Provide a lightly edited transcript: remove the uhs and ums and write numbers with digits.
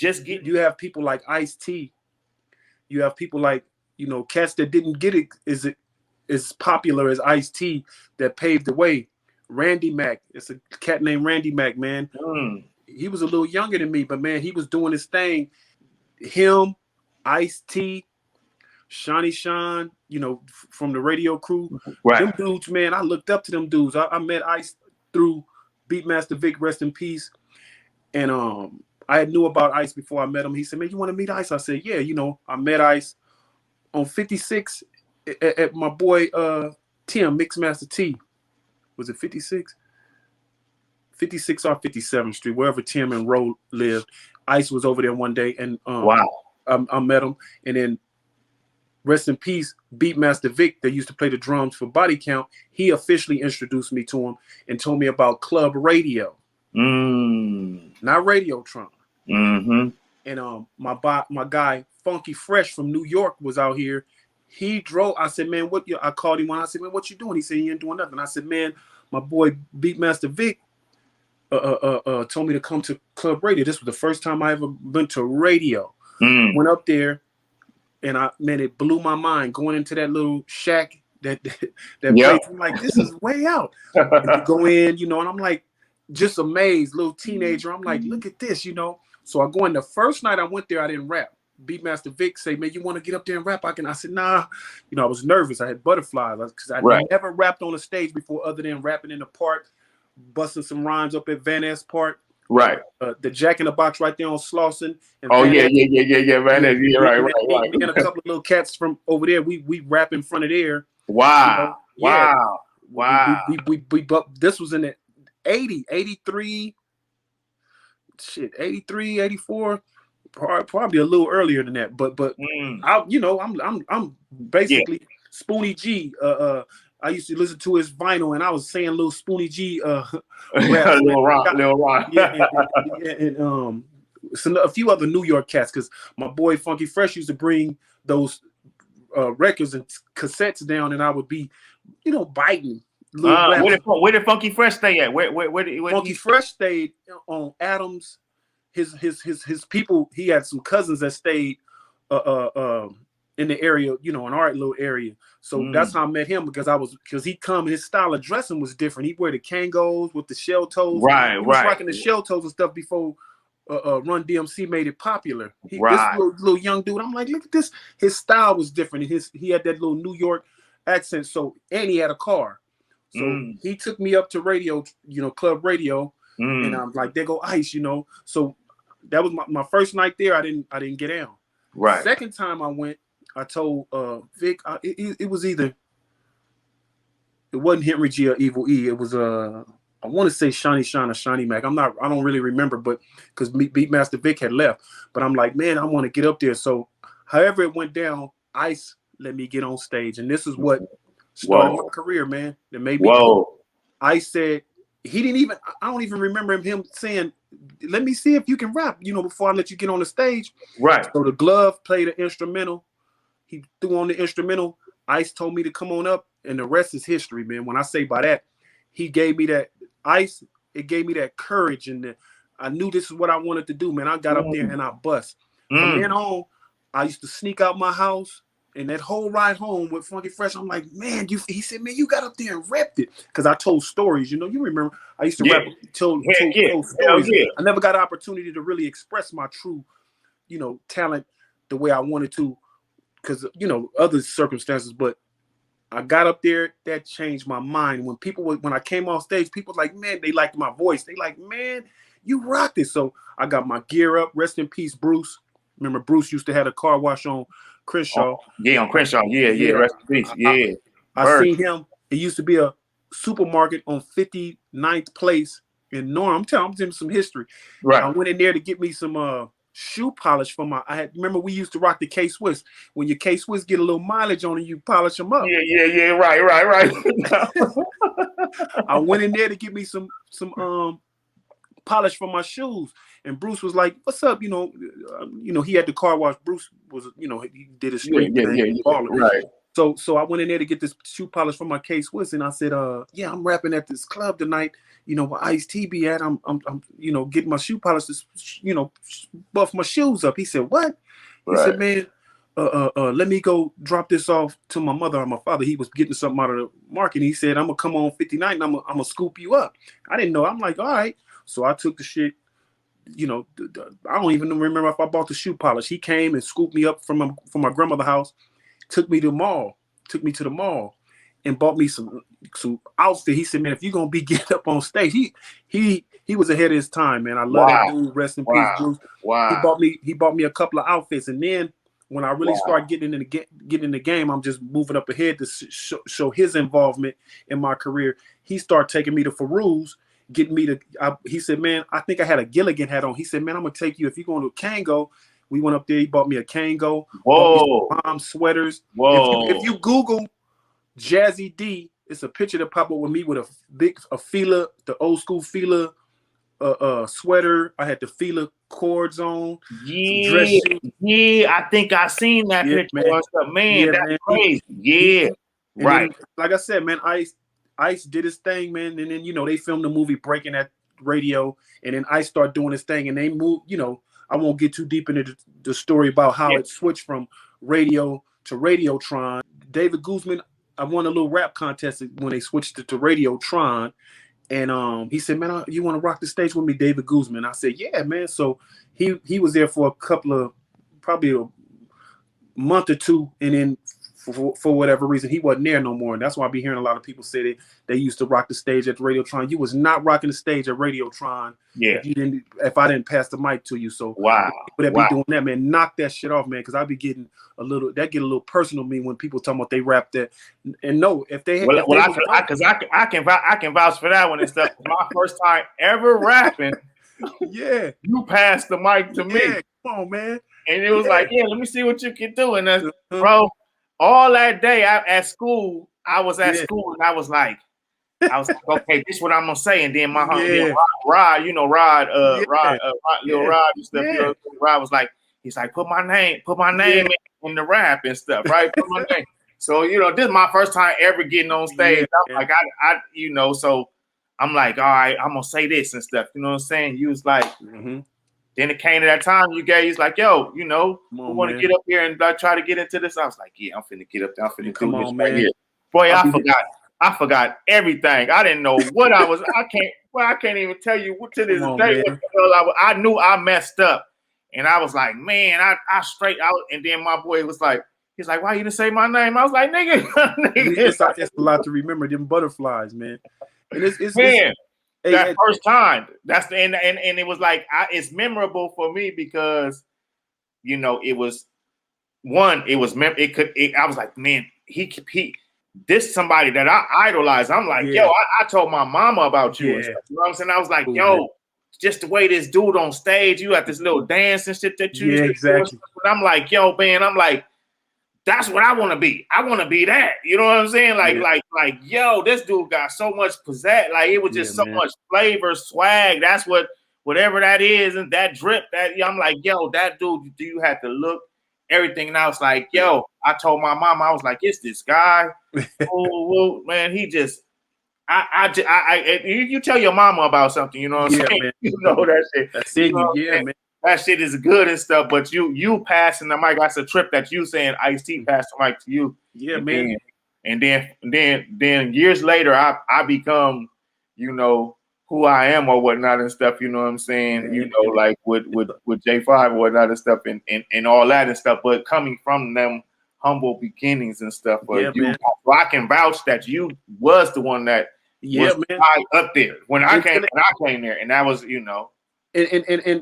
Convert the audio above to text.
just get. You have people like Ice-T. You have people like, cats that didn't get it as popular as Ice-T that paved the way. Randy Mack. It's a cat named Randy Mack, man. He was a little younger than me, but man, he was doing his thing. Him, Ice-T, Shawnee Sean, from the radio crew. Right. Them dudes, man, I looked up to them dudes. I met Ice through Beatmaster Vic, rest in peace. And I knew about Ice before I met him. He said, man, you want to meet Ice? I said, yeah, I met Ice on 56 at my boy Tim, Mixmaster T. Was it 56? 56 or 57th Street, wherever Tim and Ro lived. Ice was over there one day, and wow. I met him. And then, rest in peace, Beatmaster Vic, that used to play the drums for Body Count, he officially introduced me to him and told me about club radio. Not Radiotron. And my guy, Funky Fresh from New York, was out here. He drove. I said, man, I called him one. I said, man, what you doing? He said, he ain't doing nothing. I said, man, my boy Beatmaster Vic told me to come to club radio. This was the first time I ever went to radio. Went up there, and it blew my mind going into that little shack that place. I'm like, this is way out. And you go in, and I'm like, just amazed, little teenager. I'm like, look at this, So I go in. The first night I went there, I didn't rap. Beatmaster Vic say, man, you want to get up there and rap? I said, nah. I was nervous. I had butterflies because I never rapped on a stage before, other than rapping in the park, busting some rhymes up at Van Ness Park. Right. The Jack in the Box right there on Slauson. And Van Ness. Yeah, right. And a couple of little cats from over there. We rap in front of there. Wow. We this was in the 80, 83, 83, 84. Probably a little earlier than that, but I'm basically Spoonie G. I used to listen to his vinyl, and I was saying little Spoonie G raps. Lil Ron. And a few other New York cats, because my boy Funky Fresh used to bring those records and cassettes down, and I would be, biting. Where did Funky Fresh stay at? Where Funky Fresh stayed on Adams. His people, he had some cousins that stayed in the area, in our little area. So that's how I met him, because he come, his style of dressing was different. He wear the Kangos with the shell toes. Right, he was rocking the shell toes and stuff before Run DMC made it popular. This little young dude, I'm like, look at this. His style was different. He had that little New York accent. So, and he had a car. So he took me up to radio, club radio. And I'm like, there go Ice, So that was my first night there. I didn't get down. Right. Second time I went, I told Vic, it was either, it wasn't Henry G or Evil E. It was I want to say Shawnee Sean or Shawnee Mac. I don't really remember, but because Beatmaster Vic had left. But I'm like, man, I want to get up there. So however it went down, Ice let me get on stage, and this is what started my career, man. That made me. Ice said, he didn't even, I don't even remember him saying, let me see if you can rap, before I let you get on the stage. Right. So the glove played an instrumental. He threw on the instrumental. Ice told me to come on up, and the rest is history, man. When I say by that, he gave me that, Ice, it gave me that courage, and I knew this is what I wanted to do, man. I got up there and I bust. From then on, I used to sneak out my house. And that whole ride home with Funky Fresh, I'm like, man, he said, man, you got up there and repped it. Because I told stories, you remember, I used to rap, told stories. I never got an opportunity to really express my true, talent the way I wanted to, because, other circumstances. But I got up there, that changed my mind. When I came off stage, people like, man, they liked my voice. They like, man, you rocked it. So I got my gear up. Rest in peace, Bruce. Remember, Bruce used to have a car wash on Crenshaw. On Crenshaw. Yeah. Rest in peace. Yeah. I seen him. It used to be a supermarket on 59th Place in Norm. I'm telling you some history. Right. I went in there to get me some shoe polish for remember we used to rock the K-Swiss. When your K-Swiss get a little mileage on it, you polish them up. Yeah. Right. I went in there to get me some polish for my shoes. And Bruce was like, "What's up?" He had the car wash. Bruce was, he did his street thing. Right. So I went in there to get this shoe polish from my K Swiss, and I said, yeah, I'm rapping at this club tonight, where Ice-T be at. I'm getting my shoe polish to, buff my shoes up. He said, what? He said, man, let me go drop this off to my mother or my father. He was getting something out of the market. He said, I'm gonna come on 59 and I'm gonna scoop you up. I didn't know. I'm like, all right. So I took the shit. I don't even remember if I bought the shoe polish. He came and scooped me up from my grandmother's house. Took me to the mall and bought me some outfit. He said, man, if you're gonna be getting up on stage, he was ahead of his time, man. I love that dude. Rest in peace, Bruce. Wow. He bought me a couple of outfits, and then when I really started getting in the game, I'm just moving up ahead to show his involvement in my career. He started taking me to Farouz, getting me to. He said, man, I think I had a Gilligan hat on. He said, man, I'm gonna take you if you're going to Kango. We went up there. He bought me a Kango. Whoa. Mom sweaters. Whoa. If you Google Jazzy D, it's a picture that pop up with me with a Fila, the old school Fila sweater. I had the Fila cords on. Yeah. I think I seen that picture. Man, that's crazy. Yeah. Right. Then, like I said, man, Ice did his thing, man. And then, they filmed the movie Breaking That Radio. And then Ice started doing his thing. And they moved, I won't get too deep into the story about how it switched from radio to Radiotron. David Guzman, I won a little rap contest when they switched it to Radiotron. And he said, man, you want to rock the stage with me, David Guzman? I said, yeah, man. So he was there for probably a month or two. And then for whatever reason, he wasn't there no more. And that's why I be hearing a lot of people say that they used to rock the stage at Radiotron. You was not rocking the stage at Radiotron if I didn't pass the mic to you. So people that be doing that, man, knock that shit off, man, because I be getting a little personal to me when people talking about they rap that. And no, if they I can vouch for that one and stuff. My first time ever rapping, you passed the mic to me. Come on, man. And it was like, let me see what you can do. And that's, bro, all that day at school, I was at school and I was like, okay, this is what I'm gonna say. And then my homie, Rod, Lil Rod and stuff. Rod was like, he's like, put my name in the rap and stuff, right? Put my name. So this is my first time ever getting on stage. I'm like, so I'm like, all right, I'm gonna say this and stuff. You know what I'm saying? You was like, Then it came to that time he's like, yo, we want to get up here and try to get into this. I was like, yeah, I'm finna get up there. I'm finna do this right here. Boy, I forgot everything. I didn't know what I was. I can't even tell you what to this day. I knew I messed up. And I was like, man, I straight out. And then my boy was like, he's like, why you didn't say my name? I was like, nigga. It's a lot to remember. Them butterflies, man. And it's that first time. That's and it was like it's memorable for me because it was I was like, man, he this somebody that I idolize. I'm like, yo, I told my mama about you. And stuff, you know what I'm saying? I was like, yo, just the way this dude on stage, you got this little dance and shit that you exactly. And I'm like, yo, man, I'm like, that's what I want to be. I want to be that. You know what I'm saying? Like, yo, this dude got so much pizzazz. Like, it was just so much flavor, swag. That's whatever that is, and that drip. That I'm like, yo, that dude. Do you have to look everything? And I was like, yo, I told my mom, I was like, it's this guy. Oh, man, he just. You tell your mama about something. You know what I'm saying? Man. You know that shit. That's it. Man. That shit is good and stuff, but you passing the mic. That's a trip that you saying Ice-T passed the mic to you. Yeah, man. And then years later, I become, who I am or whatnot and stuff. You know what I'm saying? Like with J5 or whatnot and stuff and all that and stuff. But coming from them humble beginnings and stuff. But I can vouch that you was the one that was high up there when I came there, and that was, And